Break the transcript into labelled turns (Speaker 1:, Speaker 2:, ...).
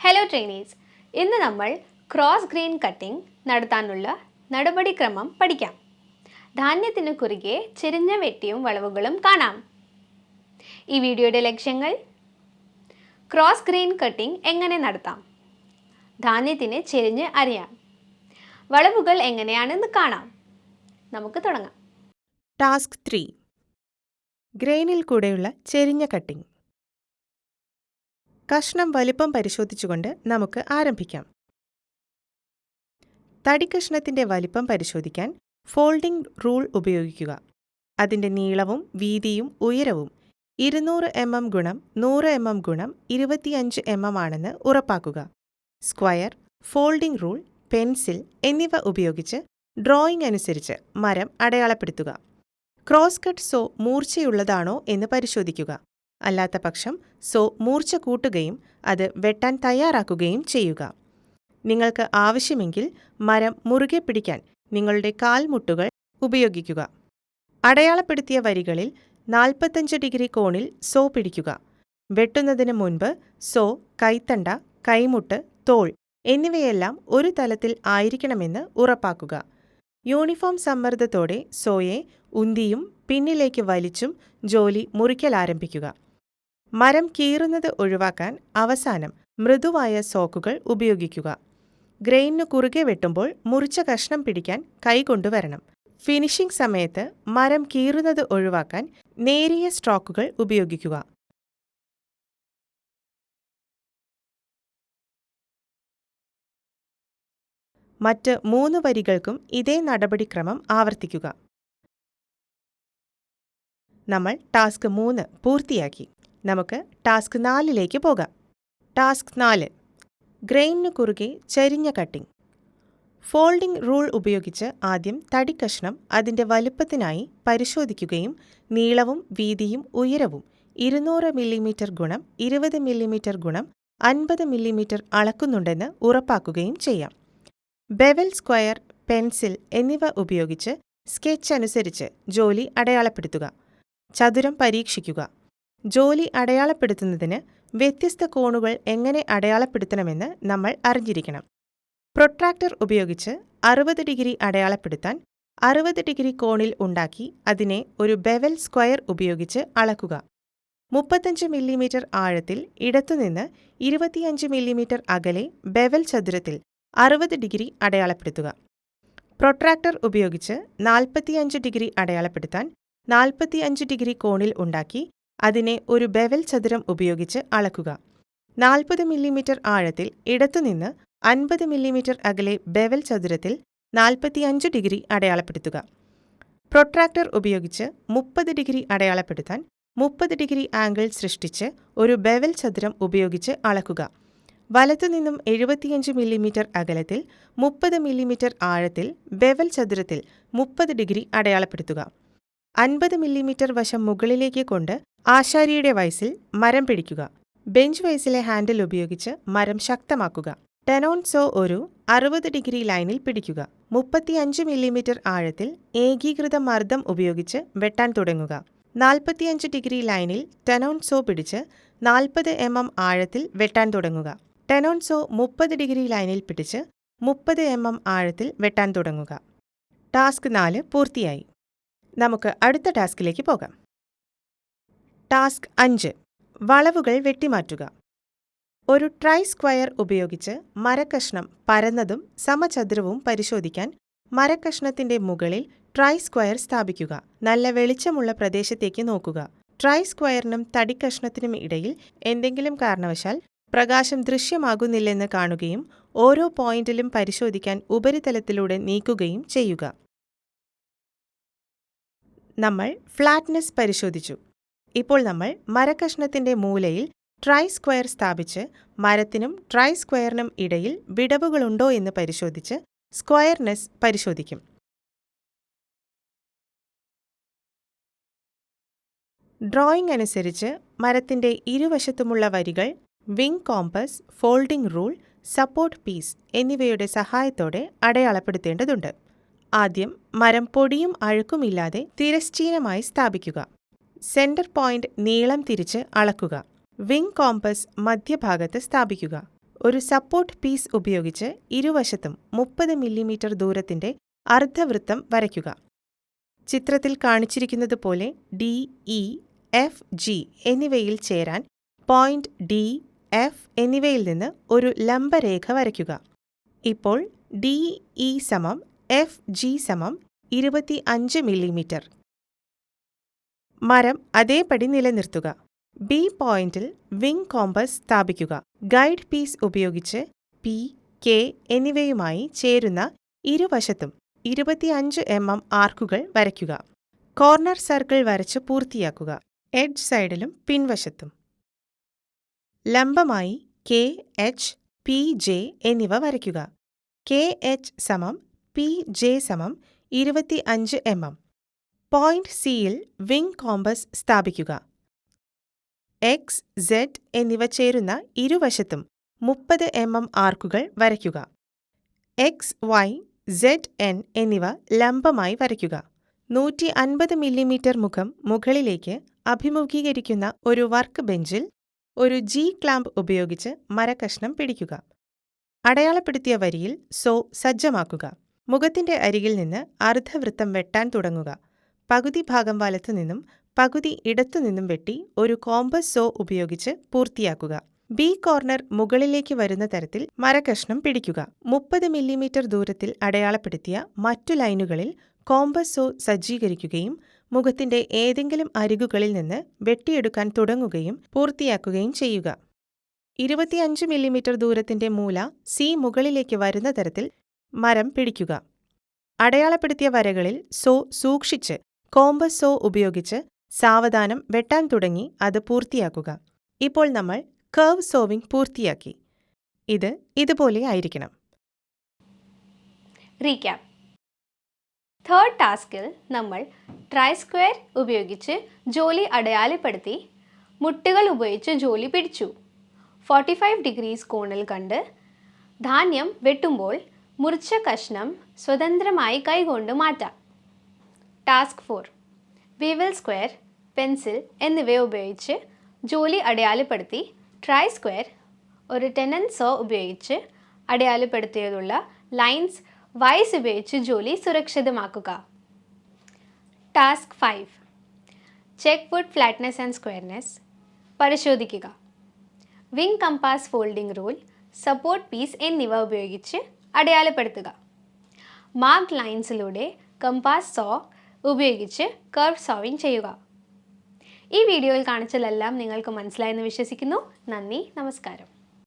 Speaker 1: Hello trainees, ഇന്ന് നമ്മൾ cross grain cutting നടത്താനുള്ള നടപടിക്രമം പഠിക്കാം. ധാന്യത്തിന് കുറുകെ ചെരിഞ്ഞ വെട്ടിയും വളവുകളും കാണാം. ഈ വീഡിയോയുടെ ലക്ഷ്യങ്ങൾ: ക്രോസ് ഗ്രെയിൻ കട്ടിംഗ് എങ്ങനെ നടത്താം, ധാന്യത്തിന് ചെരിഞ്ഞ് അരിയാം, വളവുകൾ എങ്ങനെയാണെന്ന് കാണാം. നമുക്ക് തുടങ്ങാം.
Speaker 2: ടാസ്ക് 3 ഗ്രെയിനിൽ കൂടെയുള്ള ചെരിഞ്ഞ കട്ടിംഗ്. കഷ്ണം വലിപ്പം പരിശോധിച്ചുകൊണ്ട് നമുക്ക് ആരംഭിക്കാം. തടിക്കഷ്ണത്തിന്റെ വലിപ്പം പരിശോധിക്കാൻ ഫോൾഡിംഗ് റൂൾ ഉപയോഗിക്കുക. അതിന്റെ നീളവും വീതിയും ഉയരവും 200 mm ഗുണം 100 mm ഗുണം 25 mm ആണെന്ന് ഉറപ്പാക്കുക. സ്ക്വയർ, ഫോൾഡിംഗ് റൂൾ, പെൻസിൽ എന്നിവ ഉപയോഗിച്ച് ഡ്രോയിംഗ് അനുസരിച്ച് മരം അടയാളപ്പെടുത്തുക. ക്രോസ് കട്ട് സോ മൂർച്ചയുള്ളതാണോ എന്ന് പരിശോധിക്കുക. അല്ലാത്ത പക്ഷം സോ മൂർച്ച കൂട്ടുകയും അത് വെട്ടാൻ തയ്യാറാക്കുകയും ചെയ്യുക. നിങ്ങൾക്ക് ആവശ്യമെങ്കിൽ മരം മുറുകെ പിടിക്കാൻ നിങ്ങളുടെ കാൽമുട്ടുകൾ ഉപയോഗിക്കുക. അടയാളപ്പെടുത്തിയ വരികളിൽ 45 ഡിഗ്രി കോണിൽ സോ പിടിക്കുക. വെട്ടുന്നതിന് മുൻപ് സോ, കൈത്തണ്ട, കൈമുട്ട്, തോൾ എന്നിവയെല്ലാം ഒരു തലത്തിൽ ആയിരിക്കണമെന്ന് ഉറപ്പാക്കുക. യൂണിഫോം സമ്മർദ്ദത്തോടെ സോയെ ഉന്തിയും പിന്നിലേക്ക് വലിച്ചും ജോലി മുറിക്കൽ ആരംഭിക്കുക. മരം കീറുന്നത് ഒഴിവാക്കാൻ അവസാനം മൃദുവായ സോക്കുകൾ ഉപയോഗിക്കുക. ഗ്രെയിനു കുറുകെ വെട്ടുമ്പോൾ മുറിച്ച കഷ്ണം പിടിക്കാൻ കൈകൊണ്ടുവരണം. ഫിനിഷിംഗ് സമയത്ത് മരം കീറുന്നത് ഒഴിവാക്കാൻ നേരിയ സ്ട്രോക്കുകൾ ഉപയോഗിക്കുക. മറ്റ് 3 വരികൾക്കും ഇതേ നടപടിക്രമം ആവർത്തിക്കുക. നമ്മൾ ടാസ്ക് 3 പൂർത്തിയാക്കി. നമുക്ക് ടാസ്ക് 4ലേക്ക് പോകാം. ടാസ്ക് 4 ഗ്രെയിനു കുറുകെ ചരിഞ്ഞ കട്ടിംഗ്. ഫോൾഡിംഗ് റൂൾ ഉപയോഗിച്ച് ആദ്യം തടിക്കഷ്ണം അതിന്റെ വലുപ്പത്തിനായി പരിശോധിക്കുകയും നീളവും വീതിയും ഉയരവും 200 mm ഗുണം 20 mm ഗുണം 50 mm അളക്കുന്നുണ്ടെന്ന് ഉറപ്പാക്കുകയും ചെയ്യാം. ബെവൽ സ്ക്വയർ, പെൻസിൽ എന്നിവ ഉപയോഗിച്ച് സ്കെച്ച് അനുസരിച്ച് ജോലി അടയാളപ്പെടുത്തുക. ചതുരം പരീക്ഷിക്കുക. ജോലി അടയാളപ്പെടുത്തുന്നതിന് വ്യത്യസ്ത കോണുകൾ എങ്ങനെ അടയാളപ്പെടുത്തണമെന്ന് നമ്മൾ അറിഞ്ഞിരിക്കണം. പ്രൊട്രാക്ടർ ഉപയോഗിച്ച് 60 ഡിഗ്രി അടയാളപ്പെടുത്താൻ 60 ഡിഗ്രി കോണിൽ ഉണ്ടാക്കി അതിനെ ഒരു ബെവൽ സ്ക്വയർ ഉപയോഗിച്ച് അളക്കുക. 35 mm ആഴത്തിൽ ഇടത്തുനിന്ന് 25 mm അകലെ ബെവൽ ചതുരത്തിൽ 60 ഡിഗ്രി അടയാളപ്പെടുത്തുക. പ്രൊട്രാക്ടർ ഉപയോഗിച്ച് 45 ഡിഗ്രി അടയാളപ്പെടുത്താൻ 45 ഡിഗ്രി കോണിൽ ഉണ്ടാക്കി അതിനെ ഒരു ബെവൽ ചതുരം ഉപയോഗിച്ച് അളക്കുക. 40 mm ആഴത്തിൽ ഇടത്തുനിന്ന് 50 mm അകലെ ബെവൽ ചതുരത്തിൽ 45 ഡിഗ്രി അടയാളപ്പെടുത്തുക. പ്രൊട്രാക്ടർ ഉപയോഗിച്ച് 30 ഡിഗ്രി അടയാളപ്പെടുത്താൻ 30 ഡിഗ്രി ആംഗിൾ സൃഷ്ടിച്ച് ഒരു ബെവൽ ചതുരം ഉപയോഗിച്ച് അളക്കുക. വലത്തുനിന്നും 75 mm അകലത്തിൽ 30 mm ആഴത്തിൽ ബെവൽ ചതുരത്തിൽ 30 ഡിഗ്രി അടയാളപ്പെടുത്തുക. 50 mm വശം മുകളിലേക്ക് കൊണ്ട് ആശാരിയുടെ വയസ്സിൽ മരം പിടിക്കുക. ബെഞ്ച് വയസ്സിലെ ഹാൻഡിൽ ഉപയോഗിച്ച് മരം ശക്തമാക്കുക. ടെനോൺ സോ ഒരു 60 ഡിഗ്രി ലൈനിൽ പിടിക്കുക. 35 mm ആഴത്തിൽ ഏകീകൃത മർദ്ദം ഉപയോഗിച്ച് വെട്ടാൻ തുടങ്ങുക. 45 ഡിഗ്രി ലൈനിൽ ടെനോൺ സോ പിടിച്ച് 40 mm ആഴത്തിൽ വെട്ടാൻ തുടങ്ങുക. ടെനോൺ സോ 30 ഡിഗ്രി ലൈനിൽ പിടിച്ച് 30 mm ആഴത്തിൽ വെട്ടാൻ തുടങ്ങുക. ടാസ്ക് 4 പൂർത്തിയായി. നമുക്ക് അടുത്ത ടാസ്കിലേക്ക് പോകാം. ടാസ്ക് 5 വളവുകൾ വെട്ടിമാറ്റുക. ഒരു ട്രൈ സ്ക്വയർ ഉപയോഗിച്ച് മരക്കഷ്ണം പരന്നതും സമചതുരവും പരിശോധിക്കാൻ മരക്കഷ്ണത്തിന്റെ മുകളിൽ ട്രൈ സ്ക്വയർ സ്ഥാപിക്കുക. നല്ല വെളിച്ചമുള്ള പ്രദേശത്തേക്ക് നോക്കുക. ട്രൈ സ്ക്വയറിനും തടിക്കഷ്ണത്തിനും ഇടയിൽ എന്തെങ്കിലും കാരണവശാൽ പ്രകാശം ദൃശ്യമാകുന്നില്ലെന്ന് കാണുകയും ഓരോ പോയിന്റിലും പരിശോധിക്കാൻ ഉപരിതലത്തിലൂടെ നീക്കുകയും ചെയ്യുക. നമ്മൾ ഫ്ലാറ്റ്നെസ് പരിശോധിച്ചു. ഇപ്പോൾ നമ്മൾ മരക്കഷ്ണത്തിന്റെ മൂലയിൽ ട്രൈ സ്ക്വയർ സ്ഥാപിച്ച് മരത്തിനും ട്രൈ സ്ക്വയറിനും ഇടയിൽ വിടവുകളുണ്ടോ എന്ന് പരിശോധിച്ച് സ്ക്വയർനെസ് പരിശോധിക്കും. ഡ്രോയിംഗ് അനുസരിച്ച് മരത്തിന്റെ ഇരുവശത്തുമുള്ള വരികൾ wing compass, folding rule, support piece എന്നിവയുടെ സഹായത്തോടെ അടയാളപ്പെടുത്തേണ്ടതുണ്ട്. ആദ്യം മരം പൊടിയും അഴുക്കുമില്ലാതെ തിരശ്ചീനമായി സ്ഥാപിക്കുക. സെന്റർ പോയിന്റ് നീളം തിരിച്ച് അളക്കുക. വിങ് കോമ്പസ് മധ്യഭാഗത്ത് സ്ഥാപിക്കുക. ഒരു സപ്പോർട്ട് പീസ് ഉപയോഗിച്ച് ഇരുവശത്തും 30 മില്ലിമീറ്റർ ദൂരത്തിൻ്റെ അർദ്ധവൃത്തം വരയ്ക്കുക. ചിത്രത്തിൽ കാണിച്ചിരിക്കുന്നത് പോലെ ഡി, ഇ, എഫ്, ജി എന്നിവയിൽ ചേരാൻ പോയിന്റ് ഡി, എഫ് എന്നിവയിൽ നിന്ന് ഒരു ലംബരേഖ വരയ്ക്കുക. ഇപ്പോൾ ഡി, ഇ സമം എഫ്, ജി സമം 25 മില്ലിമീറ്റർ. മരം അതേപടി നിലനിർത്തുക. ബി പോയിന്റിൽ വിങ് കോമ്പസ് സ്ഥാപിക്കുക. ഗൈഡ് പീസ് ഉപയോഗിച്ച് പി, കെ എന്നിവയുമായി ചേരുന്ന ഇരുവശത്തും 25 ആർക്കുകൾ വരയ്ക്കുക. കോർണർ സർക്കിൾ വരച്ച് പൂർത്തിയാക്കുക. എഡ്ജ് സൈഡിലും പിൻവശത്തും. ലംബമായി കെ, എച്ച്, പി, ജെ എന്നിവ വരയ്ക്കുക. കെ, എച്ച് സമം പി, ജെ സമം 25 പോയിന്റ് സിയിൽ വിങ് കോമ്പസ് സ്ഥാപിക്കുക. എക്സ്, സെഡ് എന്നിവ ചേരുന്ന ഇരുവശത്തും 30 ആർക്കുകൾ വരയ്ക്കുക. എക്സ്, വൈ, സെഡ്, എൻ എന്നിവ ലംബമായി വരയ്ക്കുക. 150 മില്ലിമീറ്റർ മുഖം മുകളിലേക്ക് അഭിമുഖീകരിക്കുന്ന ഒരു വർക്ക് ബെഞ്ചിൽ ഒരു ജി ക്ലാമ്പ് ഉപയോഗിച്ച് മരക്കഷ്ണം പിടിക്കുക. അടയാളപ്പെടുത്തിയ വരിയിൽ സോ സജ്ജമാക്കുക. മുഖത്തിന്റെ അരികിൽ നിന്ന് അർദ്ധവൃത്തം വെട്ടാൻ തുടങ്ങുക. പകുതി ഭാഗം വലത്തുനിന്നും പകുതി ഇടത്തുനിന്നും വെട്ടി ഒരു കോമ്പസ് സോ ഉപയോഗിച്ച് പൂർത്തിയാക്കുക. ബി കോർണർ മുകളിലേക്ക് വരുന്ന തരത്തിൽ മരക്കഷ്ണം പിടിക്കുക. 30 മില്ലിമീറ്റർ ദൂരത്തിൽ അടയാളപ്പെടുത്തിയ മറ്റു ലൈനുകളിൽ കോമ്പസ് സോ സജ്ജീകരിക്കുകയും മുഖത്തിന്റെ ഏതെങ്കിലും അരികുകളിൽ നിന്ന് വെട്ടിയെടുക്കാൻ തുടങ്ങുകയും പൂർത്തിയാക്കുകയും ചെയ്യുക. 25 മില്ലിമീറ്റർ ദൂരത്തിന്റെ മൂല സി മുകളിലേക്ക് വരുന്ന തരത്തിൽ മരം പിടിക്കുക. അടയാളപ്പെടുത്തിയ വരകളിൽ സോ സൂക്ഷിച്ച് കോമ്പസ് സോ ഉപയോഗിച്ച് സാവധാനം വെട്ടാൻ തുടങ്ങി അത് പൂർത്തിയാക്കുക. ഇപ്പോൾ നമ്മൾ കർവ് സോവിംഗ് പൂർത്തിയാക്കി. ഇത് ഇതുപോലെ ആയിരിക്കണം.
Speaker 1: റീക്യാപ്പ്. തേർഡ് ടാസ്കിൽ നമ്മൾ ട്രൈ സ്ക്വയർ ഉപയോഗിച്ച് ജോലി അടയാളപ്പെടുത്തി മുട്ടുകൾ ഉപയോഗിച്ച് ജോലി പിടിച്ചു. 45 ഡിഗ്രീസ് കോണിൽ കണ്ട് ധാന്യം വെട്ടുമ്പോൾ മുറിച്ച കഷ്ണം സ്വതന്ത്രമായി കൈകൊണ്ട് മാറ്റാം. ടാസ്ക് 4. വീവൽ സ്ക്വയർ, പെൻസിൽ എന്നിവ ഉപയോഗിച്ച് ജോലി അടയാളപ്പെടുത്തി ട്രൈ സ്ക്വയർ ഒരു ടെനൻ സോ ഉപയോഗിച്ച് അടയാളപ്പെടുത്തിയതുള്ള ലൈൻസ് വൈസ് ഉപയോഗിച്ച് ജോലി സുരക്ഷിതമാക്കുക. Task 5. Check wood flatness and squareness പരിശോധിക്കുക. Wing compass folding rule, support piece എന്നിവ ഉപയോഗിച്ച് അടയാളപ്പെടുത്തുക. മാർക്ക് ലൈൻസിലൂടെ കമ്പാസ് സോ ഉപയോഗിച്ച് കർവ് സോവിംഗ് ചെയ്യുക. ഈ വീഡിയോയിൽ കാണിച്ചതെല്ലാം നിങ്ങൾക്ക് മനസ്സിലായെന്ന് വിശ്വസിക്കുന്നു. നന്ദി, നമസ്കാരം.